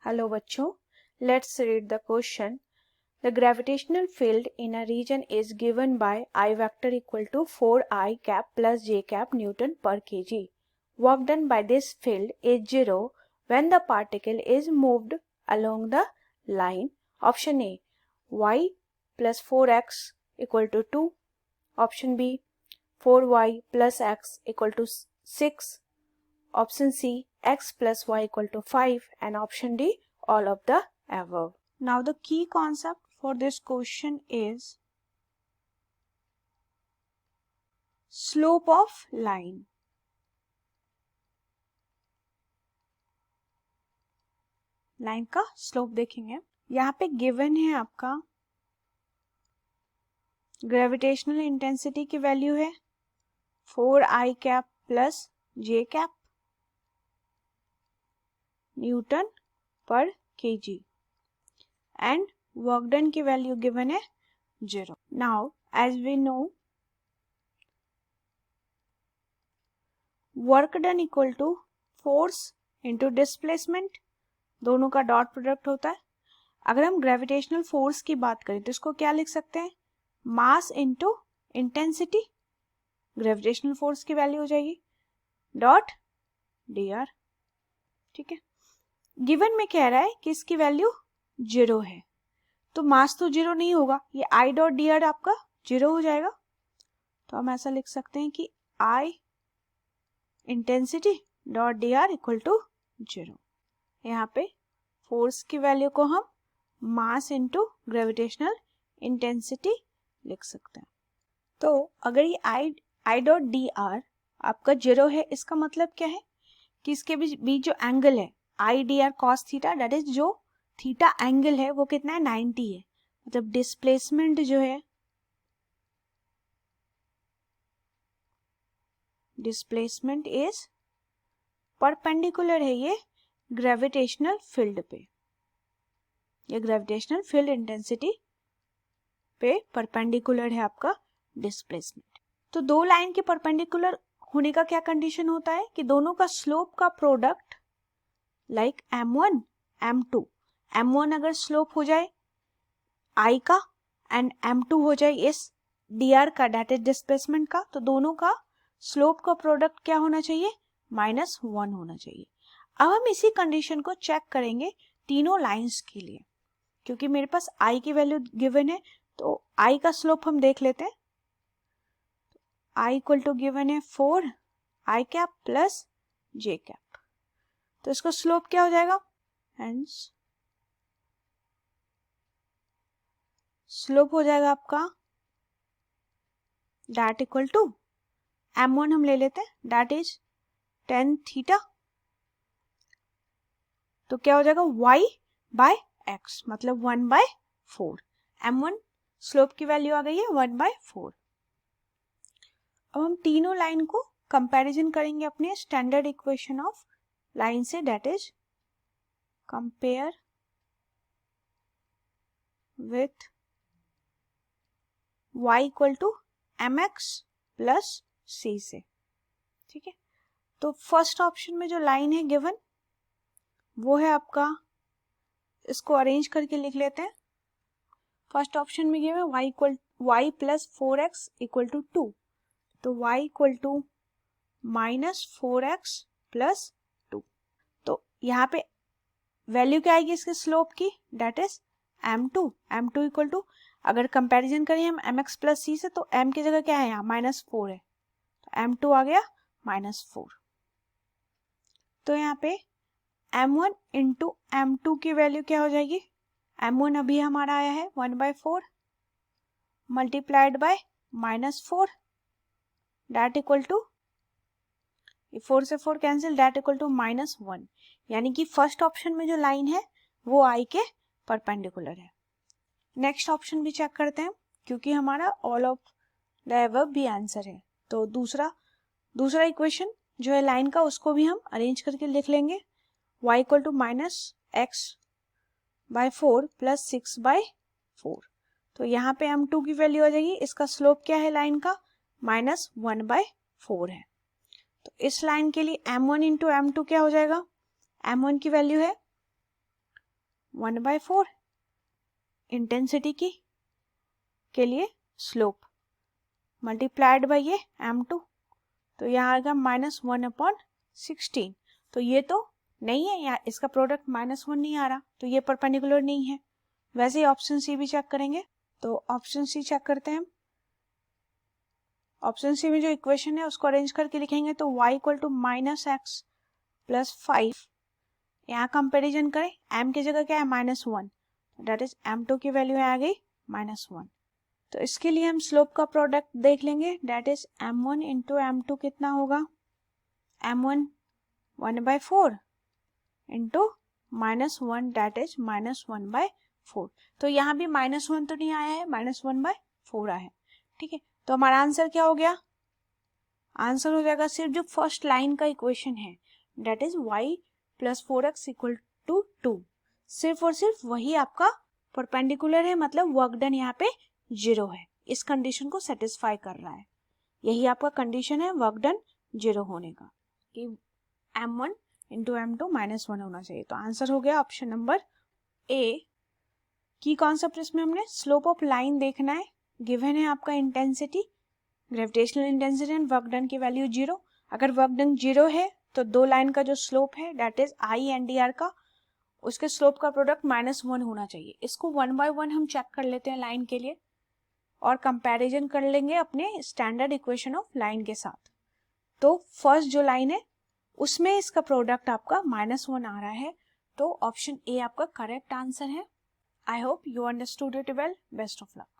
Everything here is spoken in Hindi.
हेलो बच्चों, let's read the question. The gravitational field in a region is given by I vector equal to 4I cap plus j cap Newton per kg. Work done by this field is 0 when the particle is moved along the line. Option A, y plus 4x equal to 2. Option B, 4y plus x equal to 6. Option C, x plus y equal to 5. And option D, all of the above. Now the key concept for this question is slope of line. Line का स्लोप देखेंगे. यहाँ पे गिवन है आपका ग्रेविटेशनल इंटेंसिटी की वैल्यू है 4I cap plus j cap newton पर केजी एंड वर्क डन की वैल्यू गिवन है 0. Now as we know work done equal to force into displacement, दोनों का डॉट प्रोडक्ट होता है. अगर हम ग्रेविटेशनल फोर्स की बात करें तो इसको क्या लिख सकते हैं, mass into intensity. Gravitational force की वैल्यू हो जाएगी डॉट डी आर. ठीक है, गिवन में कह रहा है कि इसकी वैल्यू 0 है, तो मास तो 0 नहीं होगा, ये आई डॉट डी आर आपका 0 हो जाएगा. तो हम ऐसा लिख सकते हैं कि I intensity dot D R equal to 0. यहाँ पे फोर्स की वैल्यू को हम मास इंटू ग्रेविटेशनल इंटेंसिटी लिख सकते हैं. तो अगर ये आई डॉट डी आर आपका 0 है, इसका मतलब क्या है कि इसके बीच जो एंगल है I D R cos theta, that is जो थीटा एंगल है वो कितना है 90 है. मतलब डिस्प्लेसमेंट जो है, डिस्प्लेसमेंट इज परपेंडिकुलर है ये ग्रेविटेशनल फील्ड पे, ये ग्रेविटेशनल फील्ड इंटेंसिटी पे परपेंडिकुलर है आपका डिस्प्लेसमेंट. तो दो लाइन के परपेंडिकुलर होने का क्या कंडीशन होता है कि दोनों का स्लोप का product like m1 m2, m1 अगर स्लोप हो जाए i का एंड m2 हो जाए इस dr का, दैट इज डिस्प्लेसमेंट का, तो दोनों का स्लोप का प्रोडक्ट क्या होना चाहिए, -1 होना चाहिए. अब हम इसी कंडीशन को चेक करेंगे तीनों लाइंस के लिए, क्योंकि मेरे पास i की वैल्यू गिवन है, तो i का स्लोप हम देख लेते हैं. i इक्वल टू गिवन है 4I cap plus j cap, तो इसका स्लोप क्या हो जाएगा, हेंस स्लोप हो जाएगा आपका दैट इक्वल टू m1 हम ले लेते हैं, दैट इज tan थीटा. तो क्या हो जाएगा y बाय x, मतलब 1/4. m1 स्लोप की वैल्यू आ गई है 1/4. अब हम तीनों लाइन को कंपैरिजन करेंगे अपने स्टैंडर्ड इक्वेशन ऑफ लाइन से, that is compare with y equal to mx plus c से. ठीक है, तो फर्स्ट ऑप्शन में जो लाइन है गिवन वो है आपका, इसको अरेंज करके लिख लेते हैं. फर्स्ट ऑप्शन में given y plus 4x equal to 2, तो y equal to -4x plus 2. तो यहाँ पे वैल्यू क्या आएगी इसके स्लोप की, that is m2 equal to, अगर कंपैरिजन करें हम mx प्लस c से, तो m की जगह क्या है यहाँ -4 है, तो m2 आ गया -4. तो यहाँ पे m1 इंटू m2 की वैल्यू क्या हो जाएगी, m1 अभी हमारा आया है 1/4 multiplied by -4, that equal to 4 से 4 कैंसिल, दैट इक्वल टू -1. यानी कि फर्स्ट ऑप्शन में जो लाइन है वो आई के परपेंडिकुलर है. नेक्स्ट ऑप्शन भी चेक करते हैं, क्योंकि हमारा ऑल ऑफ द अबव भी आंसर है. तो दूसरा इक्वेशन जो है लाइन का, उसको भी हम अरेंज करके लिख लेंगे. y equal to -x/4 plus 6/4. तो यहाँ पे m2 की वैल्यू आ जाएगी, इसका स्लोप क्या है लाइन का, -1/4 है. तो इस लाइन के लिए m1 इंटू m2 क्या हो जाएगा, m1 की वैल्यू है 1/4 इंटेंसिटी की के लिए स्लोप मल्टीप्लाइड बाई ये m2, तो यहाँ आएगा -1/16। तो ये तो नहीं है, यहाँ इसका प्रोडक्ट -1 नहीं आ रहा, तो ये परपेंडिकुलर नहीं है। वैसे ही ऑप्शन सी भी चेक करेंगे, तो ऑप्शन सी चेक करते हैं हम। ऑप्शन सी में जो इक्वेशन है उसको अरेंज करके लिखेंगे, तो y equal to -x plus 5। यहाँ कंपेरिजन करें, m की जगह क्या है -1, दैट इज m2 की वैल्यू आ गई -1। तो इसके लिए हम स्लोप का प्रोडक्ट देख लेंगे, that is m1 into m2 कितना होगा, m1 1/4 इंटू -1 दैट इज -1/4। तो यहाँ भी -1 तो नहीं आया है, -1/4 आया है। ठीक है, तो हमारा आंसर क्या हो गया, आंसर हो जाएगा सिर्फ जो फर्स्ट लाइन का इक्वेशन है, that is y plus 4x equal to 2। सिर्फ और सिर्फ वही आपका परपेंडिकुलर है, मतलब वर्क डन यहाँ पे 0 है, इस कंडीशन को सेटिस्फाई कर रहा है। यही आपका कंडीशन है वर्क डन 0 होने का, कि m1 इंटू m2 -1 होना चाहिए। तो आंसर हो गया ऑप्शन नंबर ए। की कॉन्सेप्ट इसमें हमने स्लोप ऑफ लाइन देखना है, गिवन है आपका intensity, gravitational intensity and work done की वैल्यू 0। अगर वर्क डन 0 है तो दो लाइन का जो स्लोप है that is I and D R का, उसके स्लोप का प्रोडक्ट -1 होना चाहिए। इसको 1 बाय 1 हम चेक कर लेते हैं लाइन के लिए, और कंपैरिजन कर लेंगे अपने स्टैंडर्ड इक्वेशन ऑफ लाइन के साथ। तो फर्स्ट जो लाइन है उसमें इसका प्रोडक्ट आपका -1 आ रहा है, तो ऑप्शन ए आपका करेक्ट आंसर है। I hope you understood it well. Best of luck.